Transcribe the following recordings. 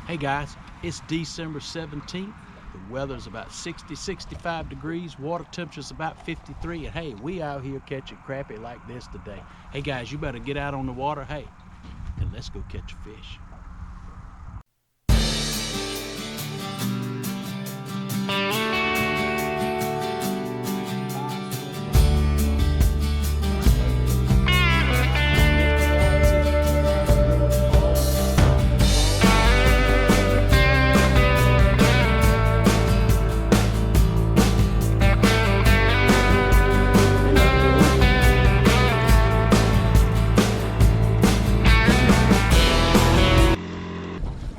Hey guys, it's December 17th. The weather's about 60-65 degrees. Water temperature's about 53. And hey, we out here catching crappie like this today. Hey guys, you better get out on the water. Hey, and let's go catch a fish.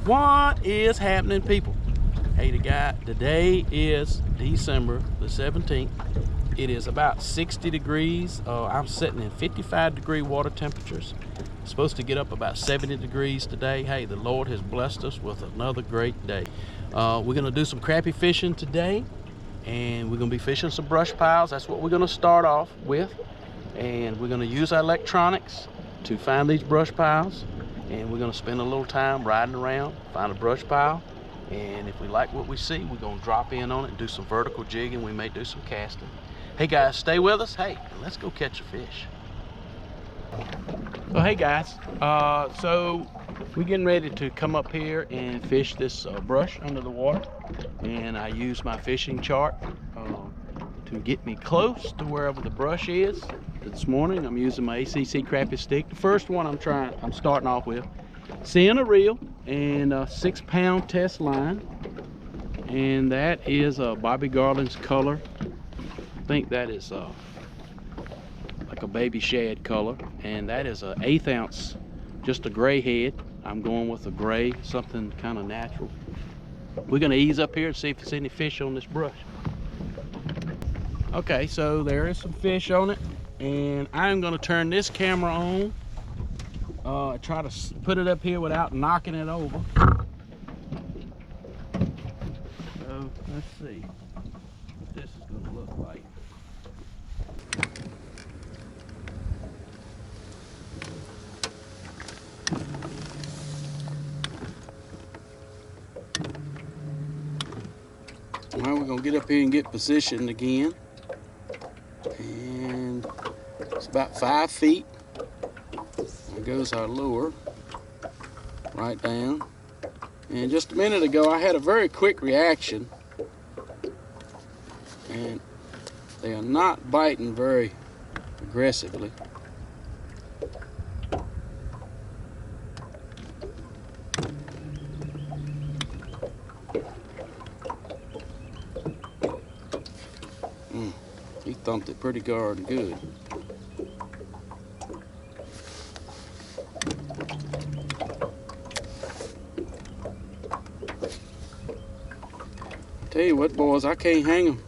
What is happening, people? Hey, today is December the 17th. It is about 60 degrees. I'm sitting in 55-degree water temperatures. Supposed to get up about 70 degrees today. Hey, the Lord has blessed us with another great day. We're gonna do some crappie fishing today, and we're gonna be fishing some brush piles. That's what we're gonna start off with, and we're gonna use our electronics to find these brush piles. And we're gonna spend a little time riding around, find a brush pile, and if we like what we see, we're gonna drop in on it and do some vertical jigging. We may do some casting. Hey guys, stay with us. Hey, let's go catch a fish. So hey guys, so we're getting ready to come up here and fish this brush under the water, and I use my fishing chart to get me close to wherever the brush is. This morning I'm using my ACC crappie stick. The first one I'm starting off with, seeing a reel and a 6-pound test line, and that is Bobby Garland's color. I think that is like a baby shad color, and that is an 1/8 ounce, just a gray head. I'm going with a gray, something kind of natural. We're gonna ease up here and see if there's any fish on this brush. Okay, so there is some fish on it, and I'm going to turn this camera on. Try to put it up here without knocking it over. So let's see what this is going to look like. Now we're going to get up here and get positioned again. And it's about 5 feet. There goes our lure right down. And just a minute ago I had a very quick reaction, and they are not biting very aggressively. He thumped it pretty darn good. Tell you what, boys, I can't hang them.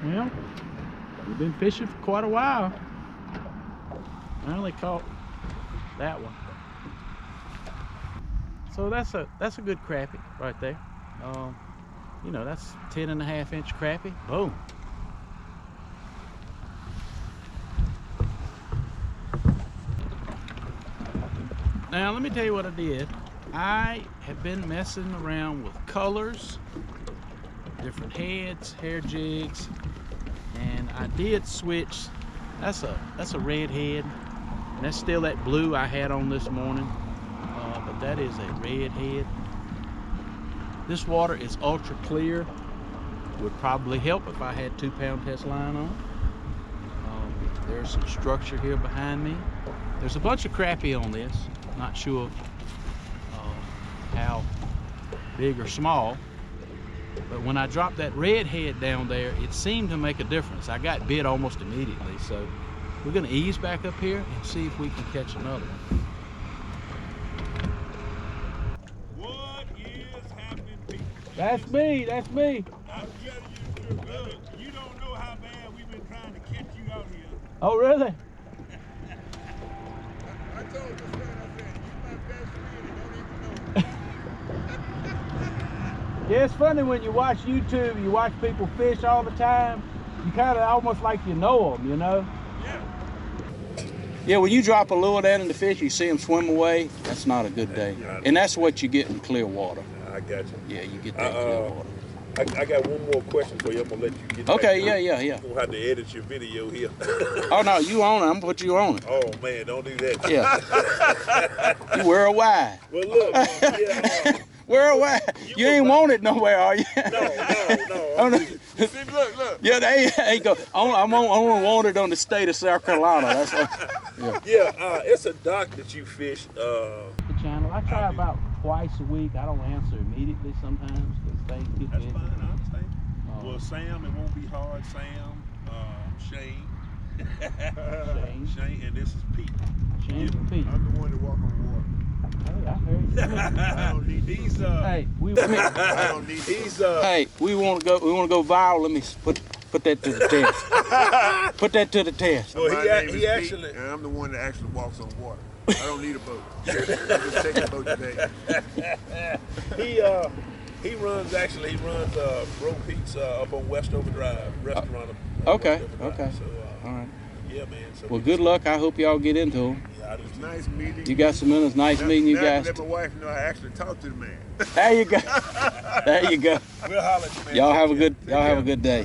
Well, we've been fishing for quite a while. I only caught that one. So that's a good crappie right there. You know, that's 10.5-inch crappie. Boom. Now let me tell you what I did. I have been messing around with colors, different heads, hair jigs, and I did switch. That's a red head, and that's still that blue I had on this morning, but that is a red head. This water is ultra clear. Would probably help if I had 2-pound test line on. There's some structure here behind me. There's a bunch of crappie on this. Not sure how big or small. But when I dropped that red head down there, it seemed to make a difference. I got bit almost immediately. So we're gonna ease back up here and see if we can catch another one. What is happening, people? That's me. That's me. I'm telling you, look, you don't know how bad we've been trying to catch you out here. Oh, really? I told this friend, I said, you my best friend and don't even know. Yeah, it's funny when you watch YouTube, you watch people fish all the time. You kind of almost like you know them, you know? Yeah. Yeah, when you drop a lure down in the fish, you see them swim away, that's not a good day. And that's what you get in clear water. I got you. Yeah, you get that clear water. I got one more question for you. I'm going to let you get Okay, back. yeah. You're going to have to edit your video here. Oh, no, you own it. I'm going to put you on it. Oh, man, don't do that. Yeah. You worldwide. Well, look, Worldwide. You ain't wanted nowhere, are you? No. Oh, no. See, look. Yeah, they go. I'm only wanted on the state of South Carolina. That's what, it's a dock that you fish. The channel. I try about twice a week. I don't answer immediately sometimes because things get busy. That's fine, I understand. Well, Sam, it won't be hard. Sam, Shane, Shane, and this is Pete. Shane and Pete. I'm the one that walk on water. Hey, I heard you. I don't need these. Hey, I don't need these. Hey, we want to go viral. Let me put that to the test. Put that to the test. Well, he actually. And I'm the one that actually walks on water. I don't need a boat. I just take a boat today. He runs Bro Pete's up on Westover Drive restaurant. Okay. Okay. So, all right. Yeah, man. So well, good luck. I hope y'all get into them. Yeah, It's nice meeting you. Got some minutes. Nice meeting you guys. Let my wife know I actually talked to the man. There you go. There you go. We'll holler at you, man. Y'all have a good. Y'all have a good day.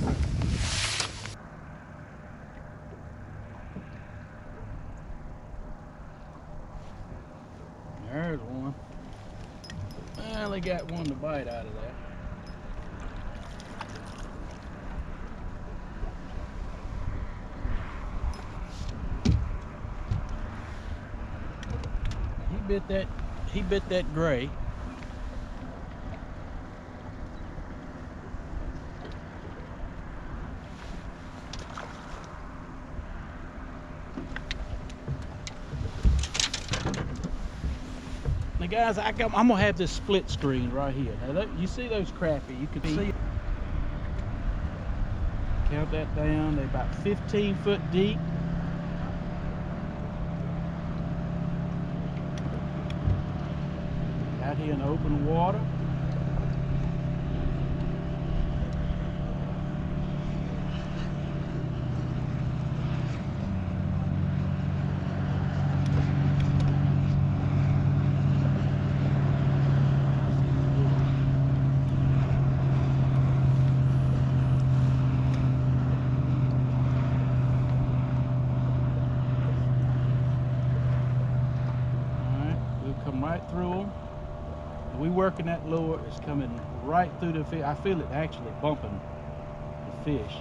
There's one. Well, they got one to bite out of that. He bit that gray. Now guys, I'm gonna have this split screen right here. Now you see those crappie, you can see. Count that down, they're about 15 foot deep. Out here in open water. Right through them. We working that lure, it's coming right through the fish. I feel it actually bumping the fish.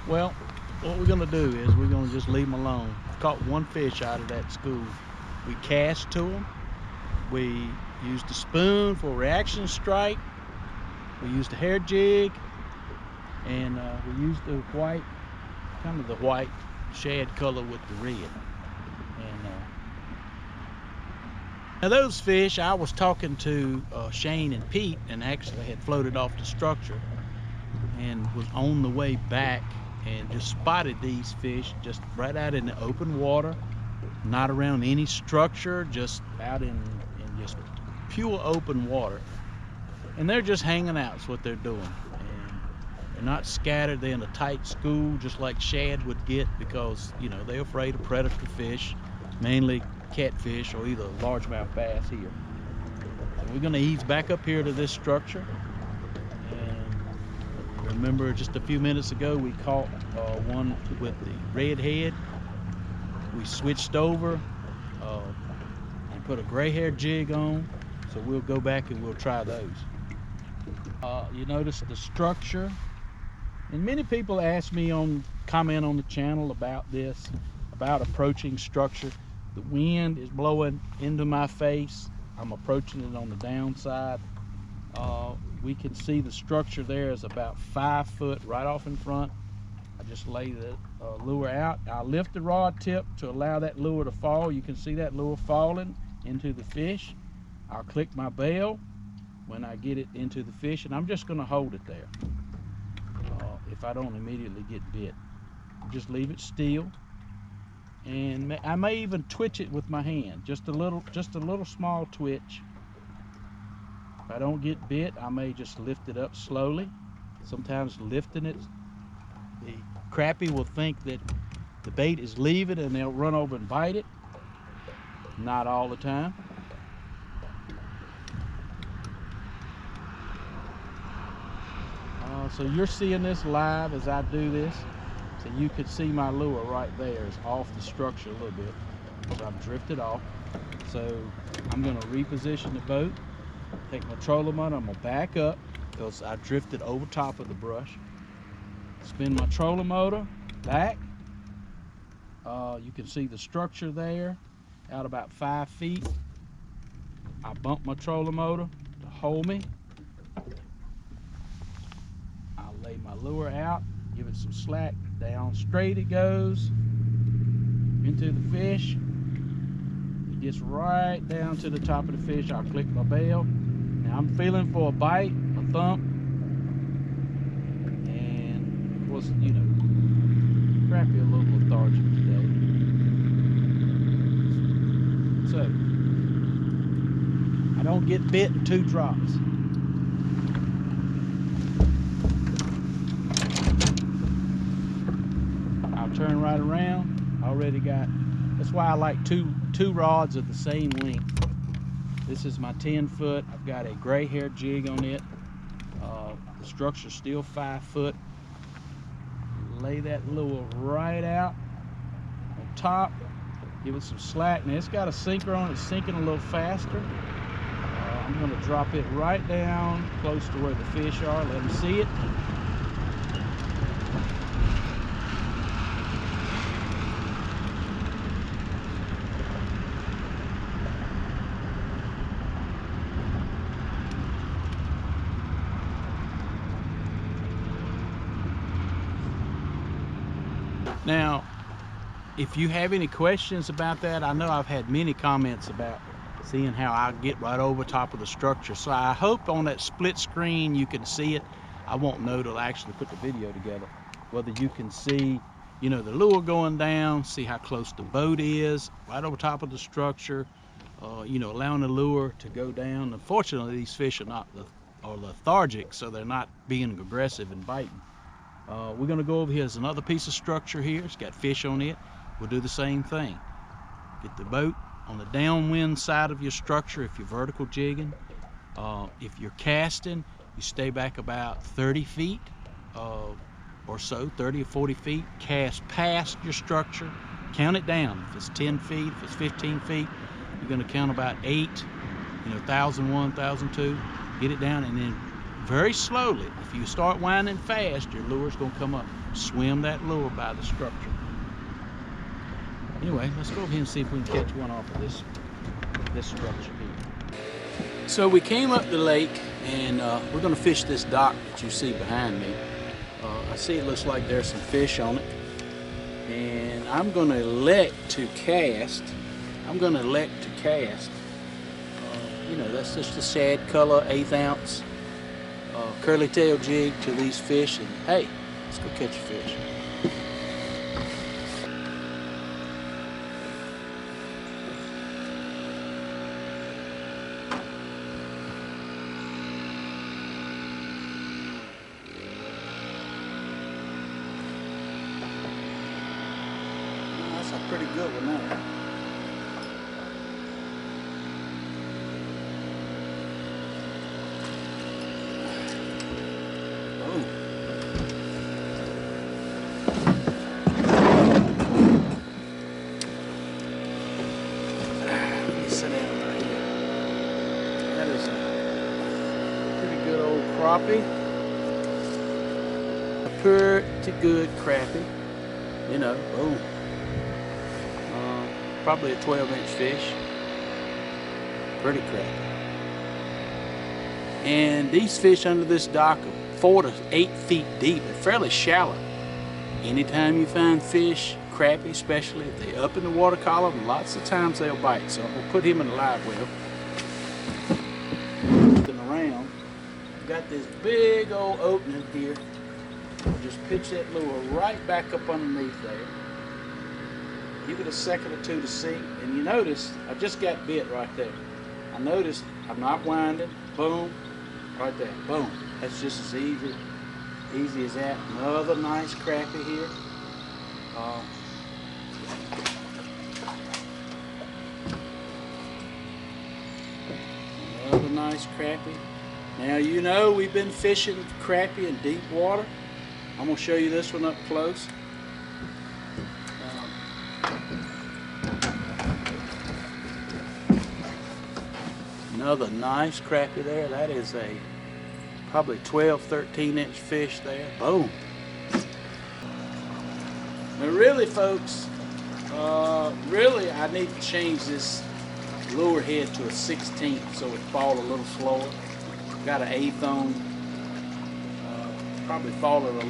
Well, what we're gonna do is we're gonna just leave them alone. Caught one fish out of that school. We cast to them. We used a spoon for a reaction strike. We used a hair jig, and we used the white, kind of the white shad color with the red. And now those fish, I was talking to Shane and Pete, and actually had floated off the structure and was on the way back and just spotted these fish just right out in the open water, not around any structure, just out in just pure open water. And they're just hanging out is what they're doing. They're not scattered. They're in a tight school, just like shad would get, because they're afraid of predator fish, mainly catfish or either largemouth bass here. So we're going to ease back up here to this structure. And remember, just a few minutes ago, we caught one with the red head. We switched over and put a gray-haired jig on. So we'll go back and we'll try those. You notice the structure. And many people ask me comment on the channel about this, about approaching structure. The wind is blowing into my face. I'm approaching it on the downside. We can see the structure there is about 5 foot right off in front. I just lay lure out. I'll lift the rod tip to allow that lure to fall. You can see that lure falling into the fish. I'll click my bell when I get it into the fish, and I'm just going to hold it there if I don't immediately get bit. Just leave it still, and I may even twitch it with my hand, just a little small twitch. If I don't get bit, I may just lift it up slowly. Sometimes lifting it, the crappie will think that the bait is leaving and they'll run over and bite it. Not all the time. So you're seeing this live as I do this. So you could see my lure right there is off the structure a little bit. So I've drifted off. So I'm going to reposition the boat, take my trolling motor, I'm going to back up because I drifted over top of the brush. Spin my trolling motor back. You can see the structure there out about 5 feet. I bump my trolling motor to hold me. I'll lay my lure out, give it some slack, down straight it goes into the fish. It gets right down to the top of the fish. I'll click my bell. Now I'm feeling for a bite, a thump, and of course, you know, crappie a little lethargic today. So I don't get bit in 2 drops. I'll turn right around. I already got, that's why I like two rods of the same length. This is my 10-foot. I've got a gray hair jig on it. The structure's still 5 foot. Lay that lure right out on top. Give it some slack. Now it's got a sinker on it, it's sinking a little faster. I'm going to drop it right down close to where the fish are. Let them see it. Now, if you have any questions about that, I know I've had many comments about seeing how I get right over top of the structure. So I hope on that split screen you can see it. I won't know till I actually put the video together. Whether you can see, you know, the lure going down, see how close the boat is, right over top of the structure, you know, allowing the lure to go down. Unfortunately, these fish are lethargic, so they're not being aggressive and biting. We're going to go over here. There's another piece of structure here. It's got fish on it. We'll do the same thing. Get the boat on the downwind side of your structure if you're vertical jigging. If you're casting, you stay back about 30 feet or so, 30 or 40 feet. Cast past your structure. Count it down. If it's 10 feet, if it's 15 feet, you're going to count about 8, you know, 1,001, 1,002. Get it down, and then very slowly, if you start winding fast, your lure's going to come up. Swim that lure by the structure. Anyway, let's go over here and see if we can catch one off of this structure here. So we came up the lake, and we're going to fish this dock that you see behind me. I see it looks like there's some fish on it, and I'm going to elect to cast. You know, that's just a shad color 1/8 ounce curly tail jig to these fish, and hey, let's go catch a fish. That's a pretty good one now. Crappie, a pretty good crappie, you know. Probably a 12-inch fish, pretty crappie. And these fish under this dock are 4 to 8 feet deep. They're fairly shallow, anytime you find fish, crappie especially, if they're up in the water column, lots of times they'll bite. So I'm going to put him in the live well. Looking around, I've got this big old opening here. I'll just pitch that lure right back up underneath there. Give it a second or two to sink, and you notice I just got bit right there. I noticed I'm not winding. Boom, right there. Boom. That's just as easy as that. Another nice crappie here. Another nice crappie. Now you know we've been fishing crappie in deep water. I'm going to show you this one up close. Another nice crappie there. That is a probably 12, 13 inch fish there. Boom. Now really folks, really I need to change this lure head to a 16th so it fall a little slower. Got an 1/8 on. Probably falling a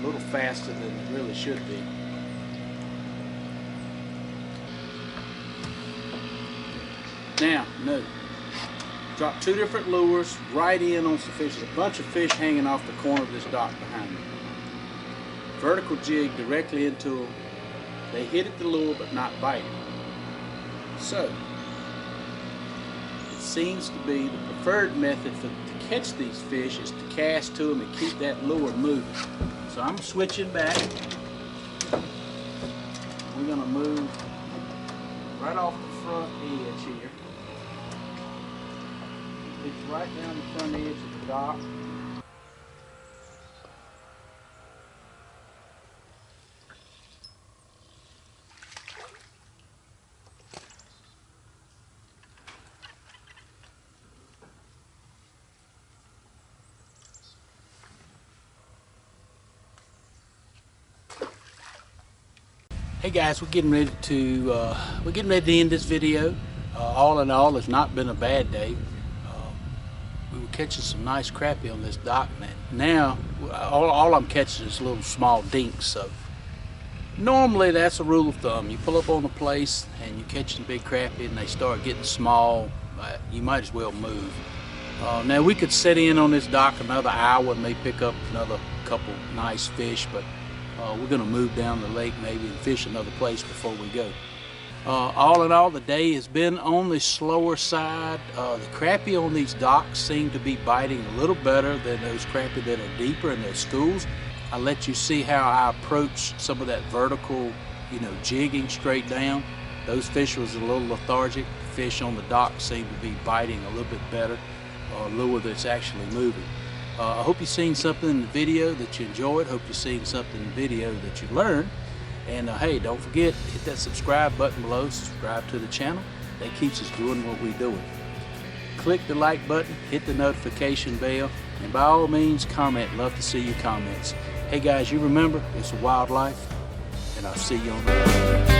little faster than it really should be. Now, note. Drop 2 different lures right in on some fish. There's a bunch of fish hanging off the corner of this dock behind me. Vertical jig directly into them. They hit at the lure but not biting. So, it seems to be the preferred method to catch these fish is to cast to them and keep that lure moving. So I'm switching back. We're going to move right off the front edge here. It's right down the front edge of the dock. Hey guys, we're getting ready to end this video. All in all, it's not been a bad day. We were catching some nice crappie on this dock. Now, all I'm catching is little small dinks. So normally that's a rule of thumb. You pull up on a place and you're catching big crappie and they start getting small, you might as well move. Now we could sit in on this dock another hour and maybe pick up another couple nice fish, but we're going to move down the lake maybe and fish another place before we go. All in all, the day has been on the slower side. The crappie on these docks seem to be biting a little better than those crappie that are deeper in their schools. I let you see how I approached some of that vertical, jigging straight down. Those fish was a little lethargic. Fish on the dock seem to be biting a little bit better. Lure that's actually moving. I hope you've seen something in the video that you enjoyed. Hope you've seen something in the video that you learned. And hey, don't forget, hit that subscribe button below. Subscribe to the channel. That keeps us doing what we're doing. Click the like button, hit the notification bell, and by all means, comment. Love to see your comments. Hey guys, you remember, it's a wild life, and I'll see you on the road.